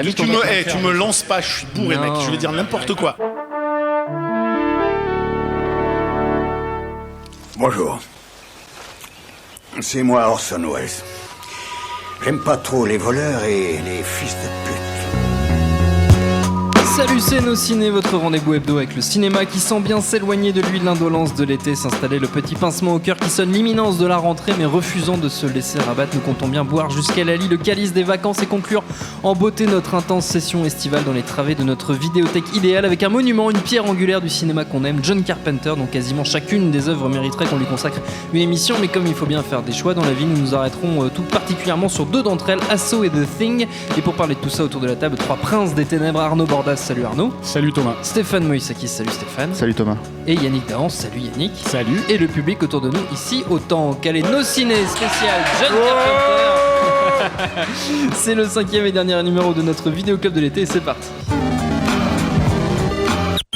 Tu me lances pas, je suis bourré, mec. Je vais dire n'importe quoi. Bonjour. C'est moi Orson Welles. J'aime pas trop les voleurs et les fils de pute. Salut, c'est Nos Ciné, votre rendez-vous hebdo avec le cinéma qui sent bien s'éloigner de lui de l'indolence de l'été, s'installer le petit pincement au cœur qui sonne l'imminence de la rentrée, mais refusant de se laisser rabattre. Nous comptons bien boire jusqu'à la lie le calice des vacances et conclure en beauté notre intense session estivale dans les travées de notre vidéothèque idéale avec un monument, une pierre angulaire du cinéma qu'on aime, John Carpenter, dont quasiment chacune des œuvres mériterait qu'on lui consacre une émission, mais comme il faut bien faire des choix dans la vie, nous nous arrêterons tout particulièrement sur deux d'entre elles, Asso et The Thing. Et pour parler de tout ça autour de la table, trois princes des ténèbres, Arnaud Bordas, salut Arnaud. Salut Thomas. Stéphane Moïsakis, salut Stéphane. Salut Thomas. Et Yannick Dahan, salut Yannick. Salut. Et le public autour de nous ici, autant qu'elle est Nos Ciné spécial John Carpenter. C'est le 5e et dernier numéro de notre vidéoclub de l'été et c'est parti.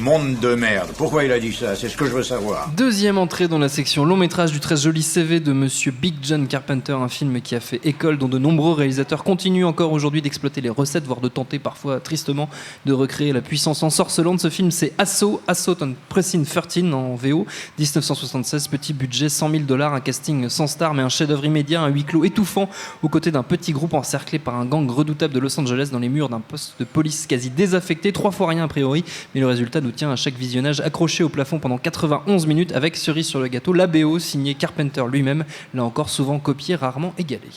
Monde de merde. Pourquoi il a dit ça? C'est ce que je veux savoir. Deuxième entrée dans la section long métrage du très joli CV de Monsieur Big John Carpenter, un film qui a fait école, dont de nombreux réalisateurs continuent encore aujourd'hui d'exploiter les recettes, voire de tenter parfois tristement de recréer la puissance ensorcelante. Ce film, c'est Assault on Precinct 13 en VO, 1976, petit budget, $100,000, un casting sans star, mais un chef-d'œuvre immédiat, un huis clos étouffant, aux côtés d'un petit groupe encerclé par un gang redoutable de Los Angeles dans les murs d'un poste de police quasi désaffecté, 3 fois rien a priori, mais le résultat nous tient à chaque visionnage accroché au plafond pendant 91 minutes avec cerise sur le gâteau, la BO signée Carpenter lui-même, là encore souvent copiée, rarement égalée.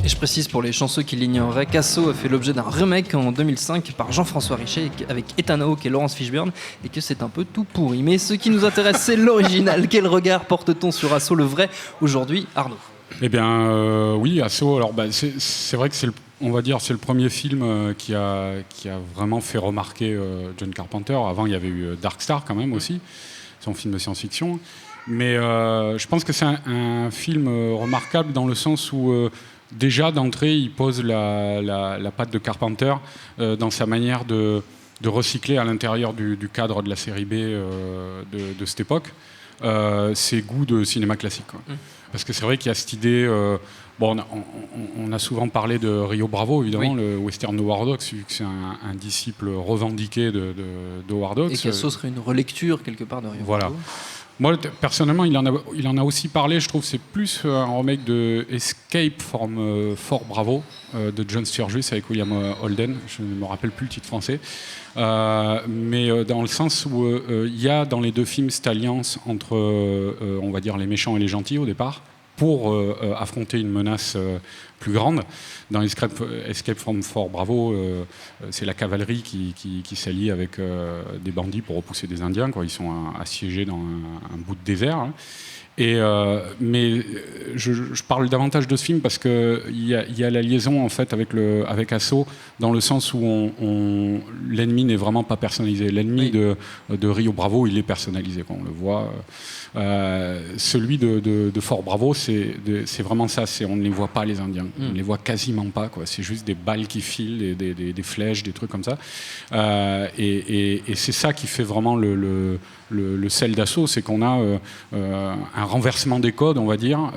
Et je précise pour les chanceux qui l'ignoreraient qu'Asso a fait l'objet d'un remake en 2005 par Jean-François Richet avec Ethan Hawke et Laurence Fishburne et que c'est un peu tout pourri. Mais ce qui nous intéresse, c'est l'original. Quel regard porte-t-on sur Asso, le vrai, aujourd'hui, Arnaud? Eh bien, oui, Asso. Alors, c'est vrai que c'est le premier film qui a vraiment fait remarquer John Carpenter. Avant, il y avait eu Dark Star quand même aussi, son film de science-fiction. Mais je pense que c'est un film remarquable dans le sens où déjà d'entrée, il pose la patte de Carpenter dans sa manière de recycler à l'intérieur du cadre de la série B de cette époque ses goûts de cinéma classique, quoi. Parce que c'est vrai qu'il y a cette idée... on a souvent parlé de Rio Bravo, évidemment, oui. Le western de Howard Hawks, vu que c'est un disciple revendiqué de Howard Hawks. Et qu'Asso serait une relecture, quelque part, de Rio voilà. Bravo. Moi, personnellement, il en a aussi parlé. Je trouve que c'est plus un remake de Escape from Fort Bravo de John Sturges avec William Holden. Je ne me rappelle plus le titre français. Mais dans le sens où il y a dans les deux films cette alliance entre, on va dire, les méchants et les gentils au départ, pour affronter une menace plus grande. Dans Escape from Fort Bravo, c'est la cavalerie qui s'allie avec des bandits pour repousser des Indiens, quoi. Ils sont assiégés dans un bout de désert, hein. Mais je parle davantage de ce film parce qu'il y a la liaison en fait avec Asso, dans le sens où l'ennemi n'est vraiment pas personnalisé. L'ennemi de Rio Bravo, il est personnalisé, quoi. On le voit. Celui de Fort Bravo, c'est vraiment ça. On ne les voit pas, les Indiens. On ne les voit quasiment pas, quoi. C'est juste des balles qui filent, des flèches, des trucs comme ça. Et c'est ça qui fait vraiment le sel d'Asso, c'est qu'on a un renversement des codes, on va dire,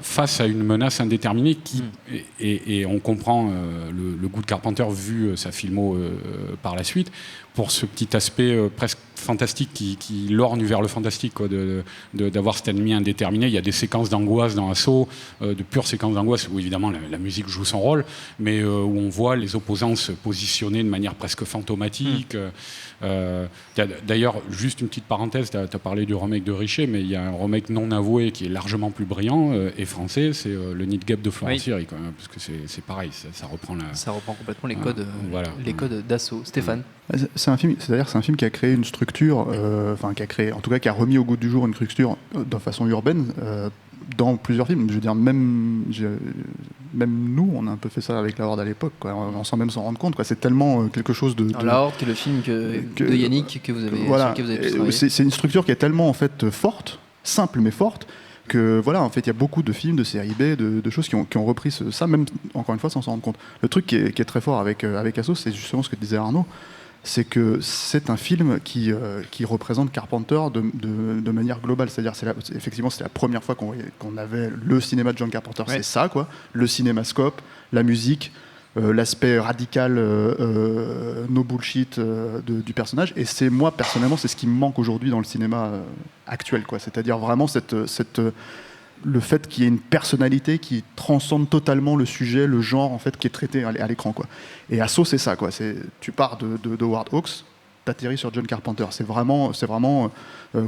face à une menace indéterminée et on comprend le goût de Carpenter vu sa filmo par la suite, pour ce petit aspect presque fantastique qui lorgne vers le fantastique, quoi, d'avoir cet ennemi indéterminé. Il y a des séquences d'angoisse dans Asso, de pures séquences d'angoisse, où évidemment la musique joue son rôle, mais où on voit les opposants se positionner de manière presque fantomatique. D'ailleurs, juste une petite parenthèse, tu as parlé du remake de Richet, mais il y a un remake non avoué qui est largement plus brillant et français, c'est le Nid Gap de Florence Thierry, quand même, parce que c'est pareil, ça reprend complètement les codes, voilà. Les codes d'Asso. Stéphane. C'est un film qui a créé une structure, qui a remis au goût du jour une structure de façon urbaine dans plusieurs films. Je veux dire, même nous, on a un peu fait ça avec La Horde à l'époque, quoi, sans même s'en rendre compte, quoi. C'est tellement quelque chose de... La Horde, qui est le film de Yannick que vous avez, voilà. sur lequel vous avez pu travailler. C'est une structure qui est tellement en fait forte, simple mais forte, que voilà, en fait, il y a beaucoup de films, de séries B, de choses qui ont repris ça, même encore une fois sans s'en rendre compte. Le truc qui est très fort avec Asso, c'est justement ce que disait Arnaud, c'est que c'est un film qui représente Carpenter de manière globale. C'est-à-dire, effectivement, c'est la première fois qu'on avait le cinéma de John Carpenter. Ouais. C'est ça, quoi. Le cinémascope, la musique, l'aspect radical, no bullshit du personnage. Et moi, personnellement, c'est ce qui me manque aujourd'hui dans le cinéma actuel, quoi. C'est-à-dire vraiment le fait qu'il y ait une personnalité qui transcende totalement le sujet, le genre, en fait, qui est traité à l'écran, quoi. Et Asso, c'est ça, quoi. Tu pars de Howard Hawks, t'atterris sur John Carpenter. C'est vraiment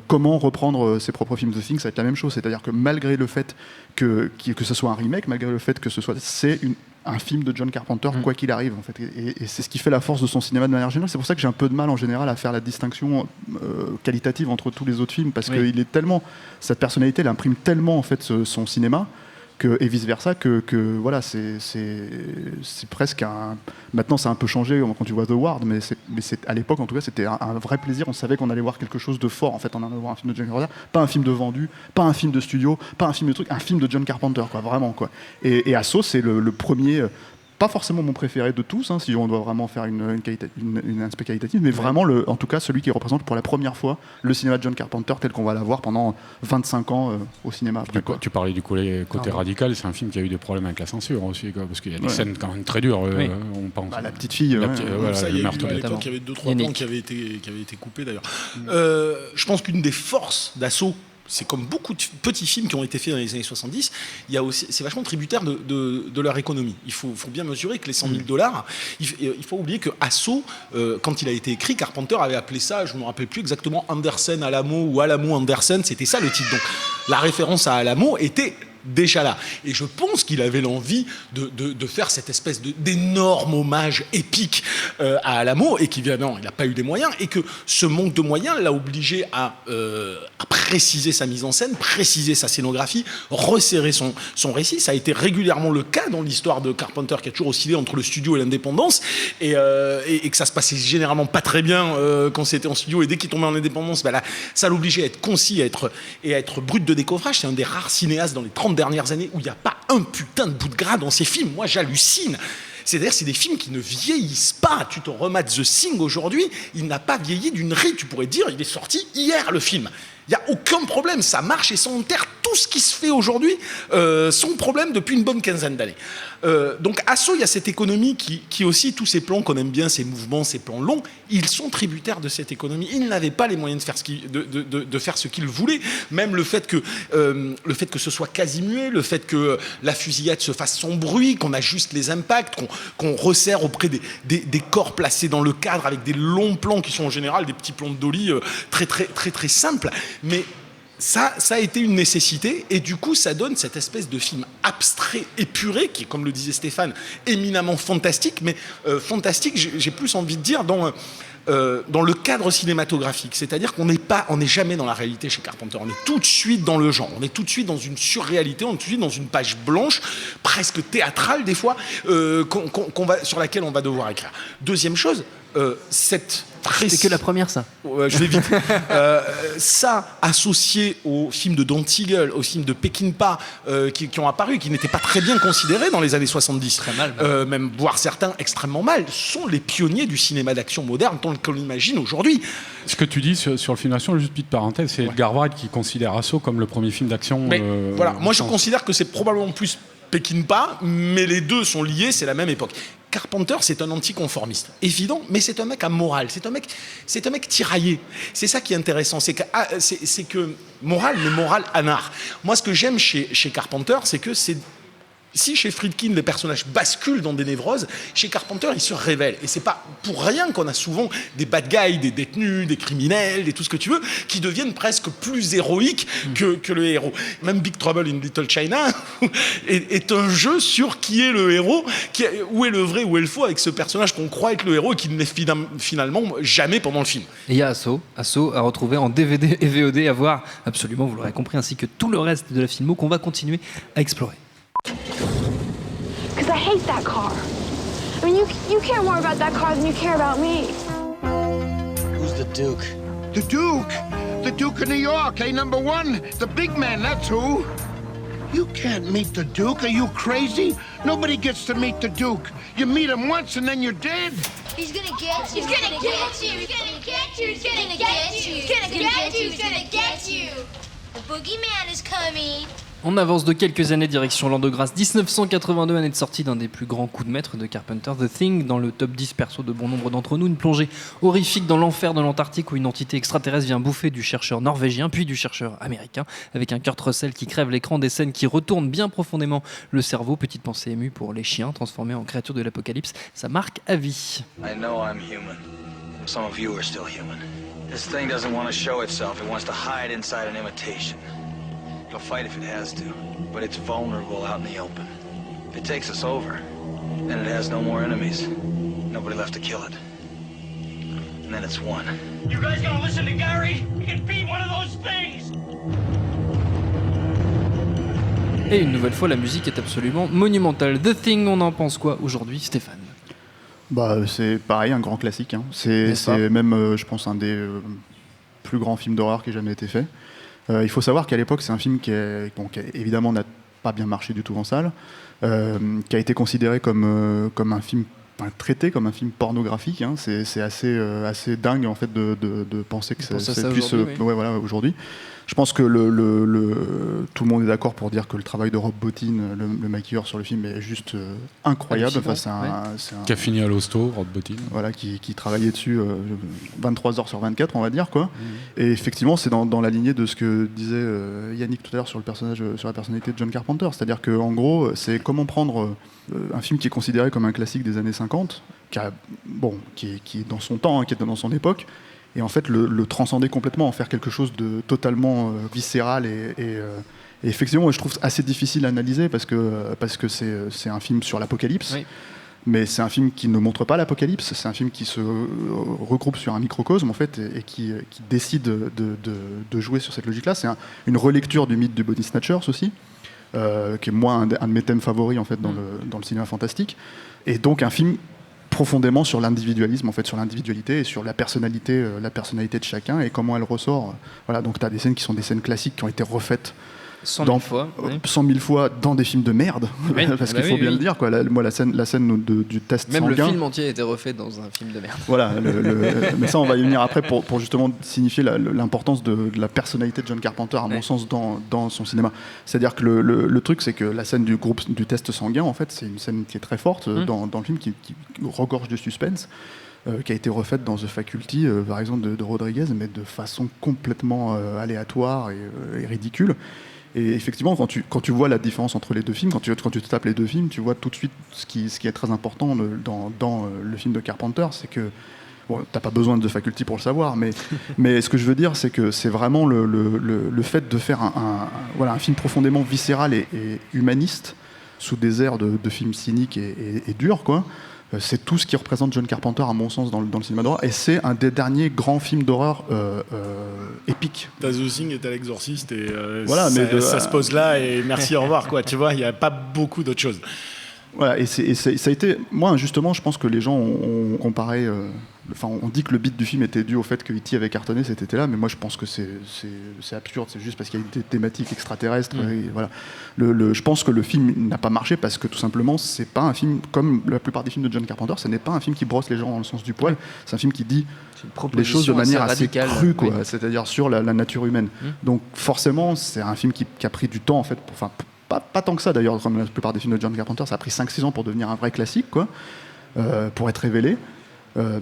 comment reprendre ses propres films. The Thing, ça va être la même chose. C'est-à-dire que malgré le fait que ce soit un remake, malgré le fait que c'est un film de John Carpenter, quoi qu'il arrive, en fait. Et c'est ce qui fait la force de son cinéma de manière générale. C'est pour ça que j'ai un peu de mal, en général, à faire la distinction qualitative entre tous les autres films, parce que cette personnalité, elle imprime tellement, en fait, son cinéma, et vice-versa, que voilà, c'est presque un... Maintenant, ça a un peu changé quand tu vois The Ward, mais à l'époque, en tout cas, c'était un vrai plaisir. On savait qu'on allait voir quelque chose de fort, en fait, en allant voir un film de John Carpenter. Pas un film de vendu, pas un film de studio, pas un film de truc, un film de John Carpenter, quoi, vraiment, quoi. Et Asso, c'est le premier... Pas forcément mon préféré de tous, hein, si on doit vraiment faire un aspect qualitatif, mais vraiment, en tout cas, celui qui représente pour la première fois le cinéma de John Carpenter tel qu'on va l'avoir pendant 25 ans au cinéma. Après, quoi. Tu parlais du côté radical, c'est un film qui a eu des problèmes avec la censure aussi, quoi, parce qu'il y a des scènes quand même très dures, on pense. La petite fille. Ça, il y a eu à l'époque, il y avait 2-3 plans qui avaient été coupés d'ailleurs. Je pense qu'une des forces d'Asso, c'est comme beaucoup de petits films qui ont été faits dans les années 70, c'est vachement tributaire de leur économie. Il faut bien mesurer que les $100,000, il faut oublier que Asso, quand il a été écrit, Carpenter avait appelé ça, je ne me rappelle plus exactement, Andersen Alamo ou Alamo Andersen, c'était ça le titre. Donc la référence à Alamo était déjà là. Et je pense qu'il avait l'envie de faire cette espèce d'énorme hommage épique à Alamo, et qu'évidemment, il n'a pas eu les moyens, et que ce manque de moyens l'a obligé à préciser sa mise en scène, préciser sa scénographie, resserrer son récit. Ça a été régulièrement le cas dans l'histoire de Carpenter, qui a toujours oscillé entre le studio et l'indépendance, et que ça se passait généralement pas très bien quand c'était en studio, et dès qu'il tombait en indépendance, là, ça l'obligeait à être concis, à être brut de décoffrage. C'est un des rares cinéastes dans les 30 dernières années où il n'y a pas un putain de bout de gras dans ces films. Moi, j'hallucine. C'est-à-dire, c'est des films qui ne vieillissent pas. Tu te remates The Thing aujourd'hui, il n'a pas vieilli d'une ride. Tu pourrais dire, il est sorti hier, le film. Il n'y a aucun problème, ça marche et ça enterre tout ce qui se fait aujourd'hui sans problème depuis une bonne quinzaine d'années. Donc Asso, il y a cette économie qui aussi, tous ces plans qu'on aime bien, ces mouvements, ces plans longs, ils sont tributaires de cette économie. Ils n'avaient pas les moyens de faire ce qu'ils voulaient. Même le fait que ce soit quasi muet, le fait que la fusillade se fasse sans bruit, qu'on ajuste les impacts, qu'on resserre auprès des corps placés dans le cadre avec des longs plans qui sont en général des petits plans de dolly très, très, très, très simples. Mais ça a été une nécessité, et du coup ça donne cette espèce de film abstrait, épuré, qui est, comme le disait Stéphane, éminemment fantastique, mais fantastique, j'ai plus envie de dire, dans le cadre cinématographique. C'est-à-dire qu'on n'est jamais dans la réalité chez Carpenter, on est tout de suite dans le genre, on est tout de suite dans une surréalité, on est tout de suite dans une page blanche, presque théâtrale des fois, sur laquelle on va devoir écrire. Deuxième chose, c'est que la première, ça. Je vais vite. Ça, associé aux films de Don Siegel, aux films de Peckinpah qui ont apparu, qui n'étaient pas très bien considérés dans les années 70, très mal, même voire certains extrêmement mal, sont les pionniers du cinéma d'action moderne tel qu'on l'imagine aujourd'hui. Ce que tu dis sur le film d'action, juste petite parenthèse, c'est Edgar Wright qui considère Asso comme le premier film d'action. Mais voilà, moi je considère que c'est probablement plus Peckinpah, mais les deux sont liés, c'est la même époque. Carpenter, c'est un anticonformiste, évident, mais c'est un mec à morale, c'est un mec tiraillé. C'est ça qui est intéressant, c'est que morale, mais morale anard. Moi, ce que j'aime chez Carpenter, c'est que si chez Friedkin, les personnages basculent dans des névroses, chez Carpenter, ils se révèlent. Et c'est pas pour rien qu'on a souvent des bad guys, des détenus, des criminels, tout ce que tu veux, qui deviennent presque plus héroïques que le héros. Même Big Trouble in Little China est un jeu sur qui est le héros, où est le vrai, où est le faux, avec ce personnage qu'on croit être le héros et qui ne l'est finalement jamais pendant le film. Et il y a Asso à retrouver en DVD et VOD, à voir absolument, vous l'aurez compris, ainsi que tout le reste de la filmo qu'on va continuer à explorer. Because I hate that car. I mean, you care more about that car than you care about me. Who's the Duke? The Duke? The Duke of New York, number one. The big man, that's who. You can't meet the Duke. Are you crazy? Nobody gets to meet the Duke. You meet him once and then you're dead. He's gonna get you. He's gonna get you. He's gonna get you. He's gonna get you. He's gonna get you. He's gonna get you. The boogeyman is coming. On avance de quelques années direction l'an de grâce 1982, année de sortie d'un des plus grands coups de maître de Carpenter, The Thing, dans le top 10 perso de bon nombre d'entre nous, une plongée horrifique dans l'enfer de l'Antarctique où une entité extraterrestre vient bouffer du chercheur norvégien puis du chercheur américain, avec un Kurt Russell qui crève l'écran, des scènes qui retournent bien profondément le cerveau. Petite pensée émue pour les chiens transformés en créatures de l'apocalypse, ça marque à vie. I know I'm human. Some of you are still human. This thing doesn't want to show itself, it wants to hide inside an imitation. It'll fight if it has to, but it's vulnerable out in the open. If it takes us over, then it has no more enemies. Nobody left to kill it. And then it's one. You guys gonna listen to Gary? He can beat one of those things! Et une nouvelle fois, la musique est absolument monumentale. The Thing, on en pense quoi aujourd'hui, Stéphane ? Bah, c'est pareil, un grand classique. Hein. C'est même, je pense, un des plus grands films d'horreur qui ait jamais été fait. Il faut savoir qu'à l'époque, c'est un film qui évidemment n'a pas bien marché du tout en salle, qui a été considéré comme un film, traité comme un film pornographique. Hein. C'est assez dingue en fait de penser que ça puisse voilà, aujourd'hui. Je pense que tout le monde est d'accord pour dire que le travail de Rob Bottin, le maquilleur sur le film, est juste incroyable. Enfin, c'est qui a fini à l'hosto, Rob Bottin. Voilà, qui travaillait dessus 23 heures sur 24, on va dire, quoi. Et effectivement, c'est dans la lignée de ce que disait Yannick tout à l'heure sur la personnalité de John Carpenter. C'est-à-dire qu'en gros, c'est comment prendre un film qui est considéré comme un classique des années 50, qui est dans son temps, hein, qui était dans son époque, et en fait le transcender complètement, en faire quelque chose de totalement viscéral et effectivement, je trouve assez difficile à analyser parce que c'est un film sur l'apocalypse. Oui. Mais c'est un film qui ne montre pas l'apocalypse, c'est un film qui se regroupe sur un microcosme en fait et qui décide de jouer sur cette logique-là. C'est une relecture du mythe du Body Snatchers aussi, qui est moi un de mes thèmes favoris en fait dans le cinéma fantastique, et donc un film profondément sur l'individualisme, en fait, sur l'individualité et sur la personnalité de chacun et comment elle ressort. Voilà, donc tu as des scènes qui sont des scènes classiques qui ont été refaites 100 000 fois, oui. 100 000 fois dans des films de merde, oui, parce qu'il faut bien le dire, quoi. Moi, la scène du test même sanguin... Même le film entier a été refait dans un film de merde. Voilà, mais ça, on va y venir après pour justement signifier l'importance de la personnalité de John Carpenter, à mon sens, dans son cinéma. C'est-à-dire que le truc, c'est que la scène du test sanguin, en fait, c'est une scène qui est très forte dans le film, qui regorge de suspense. Qui a été refaite dans The Faculty, par exemple, de Rodriguez, mais de façon complètement aléatoire et ridicule. Et effectivement, quand tu vois la différence entre les deux films, quand tu te tapes les deux films, tu vois tout de suite ce qui est très important dans le film de Carpenter, c'est que t'as pas besoin de The Faculty pour le savoir, mais ce que je veux dire, c'est que c'est vraiment le fait de faire un film profondément viscéral et humaniste sous des airs de films cyniques et durs, quoi. C'est tout ce qui représente John Carpenter, à mon sens, dans le cinéma d'horreur. Et c'est un des derniers grands films d'horreur épiques. T'as The Thing et t'as l'Exorciste, et voilà, ça se pose là, et merci, au revoir, quoi. Tu vois, il n'y a pas beaucoup d'autres choses. Voilà, et ça a été... Moi, justement, je pense que les gens ont comparé... on dit que le beat du film était dû au fait que E.T. avait cartonné cet été-là, mais moi je pense que c'est absurde, c'est juste parce qu'il y a des thématiques extraterrestres. Et voilà. Je pense que le film n'a pas marché parce que tout simplement, c'est pas un film, comme la plupart des films de John Carpenter, ce n'est pas un film qui brosse les gens dans le sens du poil, c'est un film qui dit les choses de manière assez crue, quoi, c'est-à-dire sur la nature humaine. Donc forcément, c'est un film qui a pris du temps, en fait, pas tant que ça d'ailleurs, comme la plupart des films de John Carpenter, ça a pris 5-6 ans pour devenir un vrai classique, quoi, pour être révélé.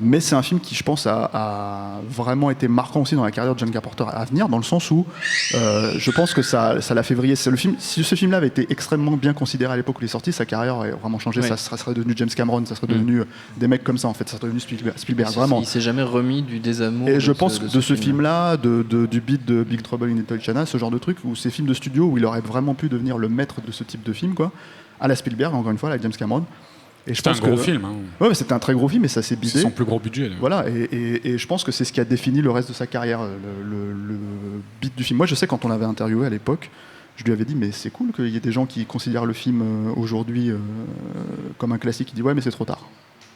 Mais c'est un film qui, je pense, a vraiment été marquant aussi dans la carrière de John Carpenter à venir, dans le sens où je pense que ça l'a fait vriller. Si ce film-là avait été extrêmement bien considéré à l'époque où il est sorti, sa carrière aurait vraiment changé. Ça serait devenu James Cameron, ça serait devenu des mecs comme ça, en fait. Ça serait devenu Spielberg, vraiment. Il s'est jamais remis du désamour. Et je pense que de ce film-là, du beat de Big Trouble in Little China, ce genre de truc, où ces films de studio où il aurait vraiment pu devenir le maître de ce type de film, quoi, à la Spielberg, encore une fois, avec James Cameron. C'était un gros film. Hein. Ouais, c'était un très gros film, et ça s'est bidé. C'est son plus gros budget. Voilà, et je pense que c'est ce qui a défini le reste de sa carrière, le beat du film. Moi, je sais, quand on l'avait interviewé à l'époque, je lui avais dit, mais c'est cool qu'il y ait des gens qui considèrent le film aujourd'hui comme un classique. Il dit, ouais, mais c'est trop tard.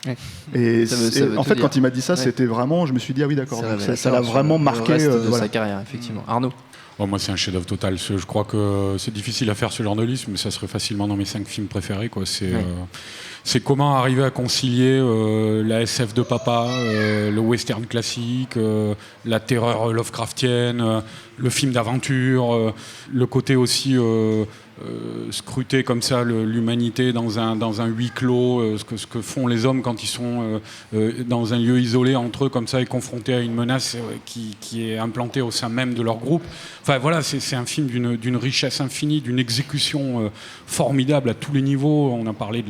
Ouais. Et, Ça veut en tout fait, dire. quand il m'a dit ça, Ouais. c'était vraiment, je me suis dit, ah oui, d'accord, C'est donc révélateur ça l'a vraiment sur marqué. le reste de voilà. sa carrière, effectivement. Arnaud. Oh, moi, c'est un chef-d'œuvre total. Je crois que c'est difficile à faire ce genre de liste, mais ça serait facilement dans mes 5 films préférés. Quoi. C'est comment arriver à concilier la SF de papa, le western classique, la terreur Lovecraftienne, le film d'aventure, le côté aussi scruter comme ça l'humanité dans un huis clos, ce que font les hommes quand ils sont dans un lieu isolé entre eux comme ça et confrontés à une menace qui est implantée au sein même de leur groupe. Enfin voilà, c'est un film d'une richesse infinie, d'une exécution formidable à tous les niveaux. On a parlé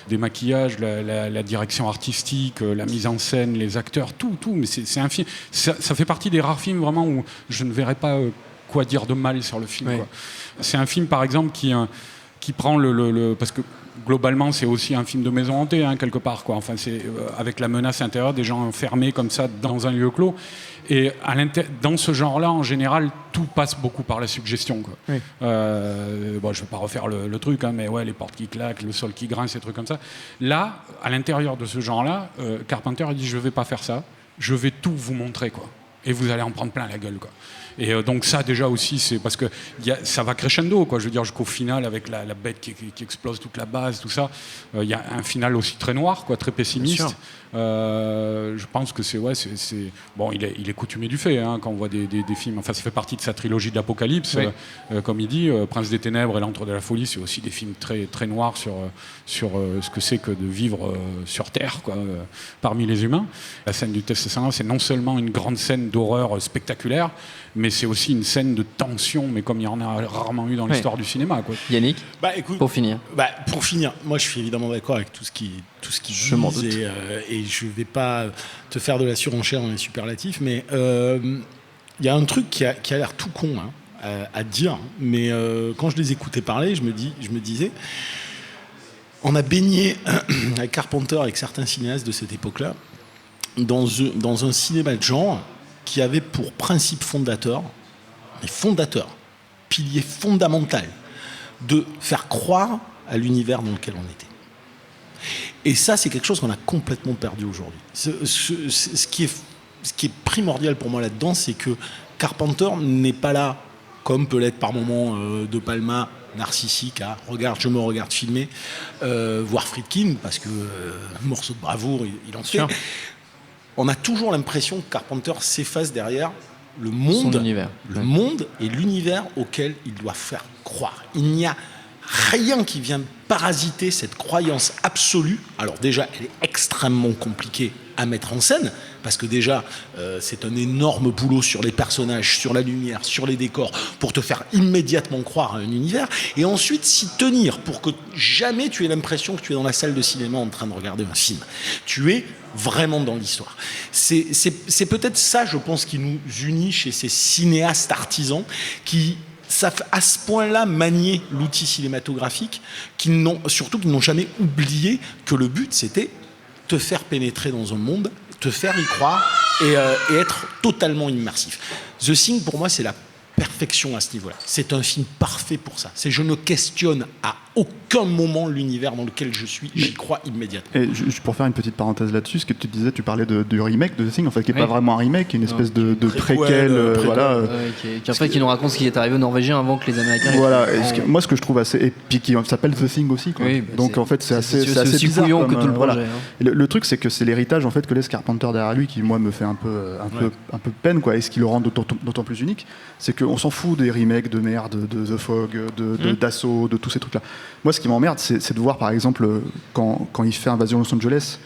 des maquillages, la direction artistique, la mise en scène, les acteurs, tout. Mais c'est un film. Ça fait partie des rares films vraiment où je ne verrais pas quoi dire de mal sur le film. Ouais. Quoi. C'est un film, par exemple, qui prend parce que globalement, c'est aussi un film de maison hantée, hein, quelque part. Quoi. Enfin, c'est avec la menace intérieure, des gens enfermés comme ça dans un lieu clos. Et dans ce genre-là, en général, tout passe beaucoup par la suggestion. Quoi. Oui. Bon, je ne vais pas refaire le truc, hein, mais ouais, les portes qui claquent, le sol qui grince, ces trucs comme ça. Là, à l'intérieur de ce genre-là, Carpenter a dit, je ne vais pas faire ça, je vais tout vous montrer, quoi. Et vous allez en prendre plein la gueule, quoi. Et donc ça déjà aussi, c'est parce que ça va crescendo, quoi. Je veux dire, jusqu'au final avec la bête qui explose toute la base, tout ça. Il y a un final aussi très noir, quoi, très pessimiste. Je pense que c'est bon, il est coutumier du fait, hein, quand on voit des films. Enfin, ça fait partie de sa trilogie de l'Apocalypse, oui. Comme il dit, Prince des Ténèbres et L'Antre de la Folie, c'est aussi des films très très noirs sur ce que c'est que de vivre sur Terre, quoi, parmi les humains. La scène du Testament, c'est non seulement une grande scène d'horreur spectaculaire, mais c'est aussi une scène de tension, mais comme il y en a rarement eu dans l'histoire du cinéma, quoi. Yannick, écoute, pour finir, moi je suis évidemment d'accord avec tout ce qui je m'en doute. Et je ne vais pas te faire de la surenchère dans les superlatifs, mais il y a un truc qui a l'air tout con à dire, mais quand je les écoutais parler, je me disais, on a baigné avec Carpenter, avec certains cinéastes de cette époque-là, dans un cinéma de genre qui avait pour principe fondateur, pilier fondamental, de faire croire à l'univers dans lequel on était. Et ça, c'est quelque chose qu'on a complètement perdu aujourd'hui. Ce qui est primordial pour moi là-dedans, c'est que Carpenter n'est pas là, comme peut l'être par moments De Palma, narcissique, à je me regarde filmer, voire Friedkin, parce que morceau de bravoure, il en fait. On a toujours l'impression que Carpenter s'efface derrière le monde, monde et l'univers auquel il doit faire croire. Il n'y a rien qui vient parasiter cette croyance absolue. Alors déjà, elle est extrêmement compliquée à mettre en scène, parce que déjà, c'est un énorme boulot sur les personnages, sur la lumière, sur les décors, pour te faire immédiatement croire à un univers, et ensuite s'y tenir, pour que jamais tu aies l'impression que tu es dans la salle de cinéma en train de regarder un film. Tu es vraiment dans l'histoire. C'est peut-être ça, je pense, qui nous unit chez ces cinéastes artisans qui savent à ce point-là manier l'outil cinématographique, surtout qu'ils n'ont jamais oublié que le but, c'était te faire pénétrer dans un monde, te faire y croire et être totalement immersif. The Thing, pour moi, c'est la perfection à ce niveau-là. C'est un film parfait pour ça. Je ne questionne à aucun moment l'univers dans lequel je suis, j'y crois immédiatement. Et pour faire une petite parenthèse là-dessus, ce que tu disais, tu parlais du remake de The Thing, en fait, qui n'est pas vraiment un remake, qui est une espèce de préquel, voilà. qui nous raconte ce qui est arrivé aux Norvégiens avant que les Américains. Voilà. Moi, ce que je trouve assez, et puis qui s'appelle The Thing aussi, quoi. Oui, donc en fait, c'est assez bizarre que tout le projet. Le truc, c'est que c'est l'héritage en fait que laisse Carpenter derrière lui, qui moi me fait un peu peine, quoi. Et ce qui le rend d'autant plus unique, c'est qu'on s'en fout des remakes de merde, de The Fog, d'Assaut, de tous ces trucs-là. Moi, ce qui m'emmerde, c'est de voir, par exemple, quand il fait Invasion Los Angeles,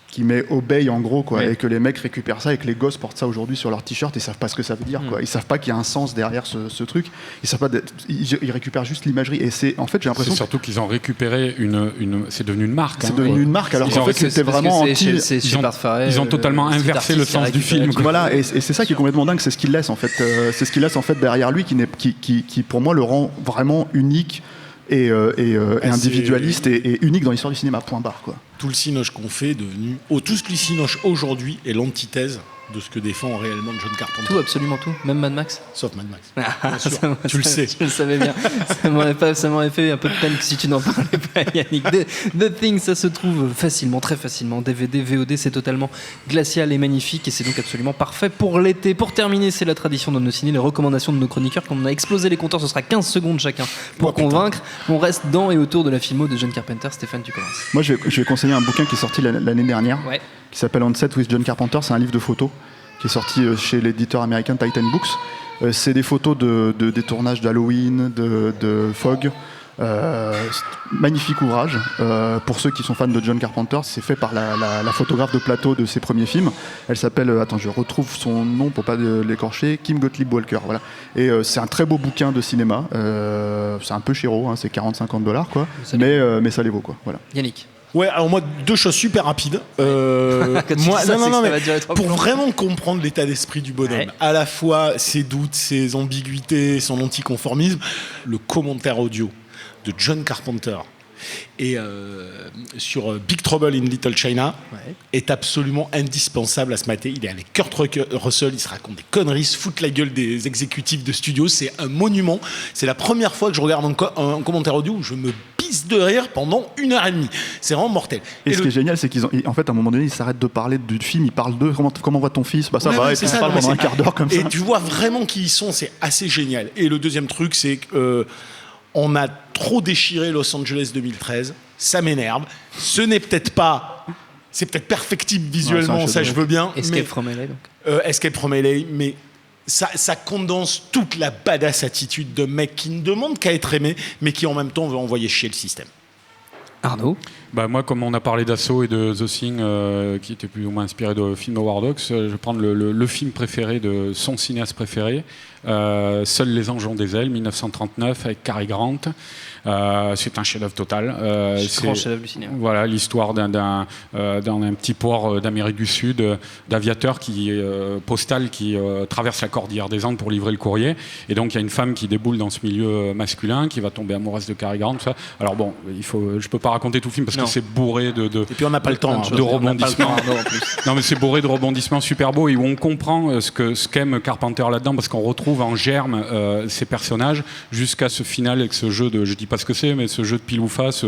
qui met Obey en gros, quoi, et que les mecs récupèrent ça et que les gosses portent ça aujourd'hui sur leur t-shirt et savent pas ce que ça veut dire, quoi. Ils savent pas qu'il y a un sens derrière ce truc. Ils savent pas. Ils récupèrent juste l'imagerie. Et c'est, en fait, j'ai l'impression. C'est surtout qu'ils ont récupéré c'est devenu une marque. C'est devenu une marque. Alors qu'en fait, c'était vraiment ils ont totalement inversé le sens du film. Voilà. Et c'est ça qui est complètement dingue. C'est ce qu'il laisse en fait. C'est ce qu'il laisse en fait derrière lui, qui pour moi le rend vraiment unique. Et individualiste et unique dans l'histoire du cinéma, point barre, quoi. Tout le cinoche qu'on fait est devenu... tout ce que le cinoche aujourd'hui est l'antithèse de ce que défend réellement John Carpenter. Tout, absolument tout, même Mad Max. Sauf Mad Max. Bien sûr. Tu le sais. Je le savais bien. Ça m'aurait fait un peu de peine que si tu n'en parlais pas, Yannick. The Thing, ça se trouve facilement, très facilement. DVD, VOD, c'est totalement glacial et magnifique et c'est donc absolument parfait pour l'été. Pour terminer, c'est la tradition de nos ciné, les recommandations de nos chroniqueurs. Quand on a explosé les compteurs, ce sera 15 secondes chacun pour convaincre. On reste dans et autour de la filmo de John Carpenter. Stéphane, tu commences. Moi, je vais conseiller un bouquin qui est sorti l'année dernière, qui s'appelle On Set with John Carpenter. C'est un livre de photos qui est sorti chez l'éditeur américain Titan Books. C'est des photos des tournages d'Halloween, de Fog. Magnifique ouvrage. Pour ceux qui sont fans de John Carpenter, c'est fait par la photographe de plateau de ses premiers films. Elle s'appelle, je retrouve son nom pour pas l'écorcher, Kim Gottlieb Walker. Voilà. Et c'est un très beau bouquin de cinéma. C'est un peu chéro, c'est $40-50 quoi. Mais ça les vaut quoi. Voilà. Yannick. Ouais, alors moi, 2 choses super rapides. Pour vraiment comprendre l'état d'esprit du bonhomme, à la fois ses doutes, ses ambiguïtés, son anticonformisme, le commentaire audio de John Carpenter et sur Big Trouble in Little China est absolument indispensable à se mater. Il est avec Kurt Russell, il se raconte des conneries, se fout la gueule des exécutifs de studio. C'est un monument. C'est la première fois que je regarde un commentaire audio où je me pisse de rire pendant 1h30. C'est vraiment mortel. Et ce qui est génial, c'est en fait, à un moment donné, ils s'arrêtent de parler du film, ils parlent de comment va ton fils, bah ça va, et puis ils parlent pendant un quart d'heure comme ça. Et tu vois vraiment qui ils sont, c'est assez génial. Et le deuxième truc, c'est que on a trop déchiré Los Angeles 2013, ça m'énerve. Ce n'est peut-être pas... C'est peut-être perfectible visuellement, ça je veux bien. Escape from LA, donc. Escape from LA, mais ça condense toute la badass attitude de mec qui ne demande qu'à être aimé, mais qui en même temps veut envoyer chier le système. Arnaud ? Moi, comme on a parlé d'Assaut et de The Thing, qui était plus ou moins inspiré de film Howard Hawks, je vais prendre le film préféré de son cinéaste préféré, Seuls les anges ont des ailes, 1939, avec Cary Grant. C'est un chef-d'œuvre total. C'est grand chef-d'œuvre du cinéma. Voilà l'histoire d'un petit port d'Amérique du Sud, d'aviateur postal qui traverse la cordillère des Andes pour livrer le courrier. Et donc il y a une femme qui déboule dans ce milieu masculin, qui va tomber amoureuse de Cary Grant. Tout ça. Alors bon, je peux pas raconter tout le film parce que c'est bourré de et puis on n'a pas le temps de rebondissements. Non mais c'est bourré de rebondissements super beaux et où on comprend ce qu'aime Carpenter là-dedans parce qu'on retrouve en germe ces personnages jusqu'à ce final avec ce jeu de, je dis pas ce que c'est, mais ce jeu de pile ou face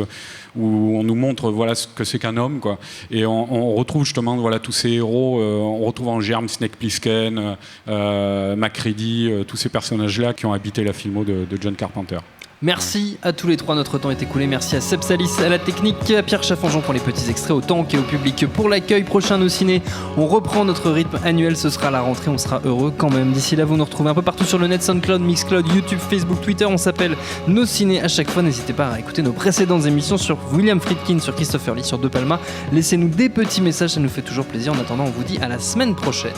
où on nous montre ce que c'est qu'un homme quoi. Et on retrouve justement tous ces héros, on retrouve en germe Snake Plissken, MacReady, tous ces personnages là qui ont habité la filmo de John Carpenter. Merci à tous les trois, notre temps est écoulé. Merci à Seb Salis, à la technique, à Pierre Chaffanjon pour les petits extraits, au Tank et au public pour l'accueil. Prochain Nos Ciné, on reprend notre rythme annuel, ce sera la rentrée, on sera heureux quand même. D'ici là, vous nous retrouvez un peu partout sur le net, SoundCloud, Mixcloud, YouTube, Facebook, Twitter. On s'appelle Nos Ciné à chaque fois. N'hésitez pas à écouter nos précédentes émissions sur William Friedkin, sur Christopher Lee, sur De Palma. Laissez-nous des petits messages, ça nous fait toujours plaisir. En attendant, on vous dit à la semaine prochaine.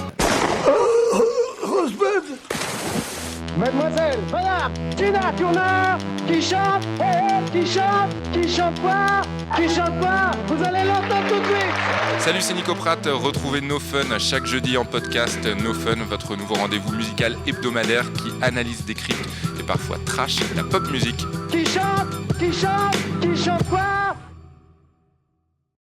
Mademoiselle, madame, Tina Turner, qui chante, qui chante pas, vous allez l'entendre tout de suite. Salut, c'est Nico Pratt, retrouvez No Fun chaque jeudi en podcast. No Fun, votre nouveau rendez-vous musical hebdomadaire qui analyse, décrypte et parfois trash la pop musique. Qui chante quoi?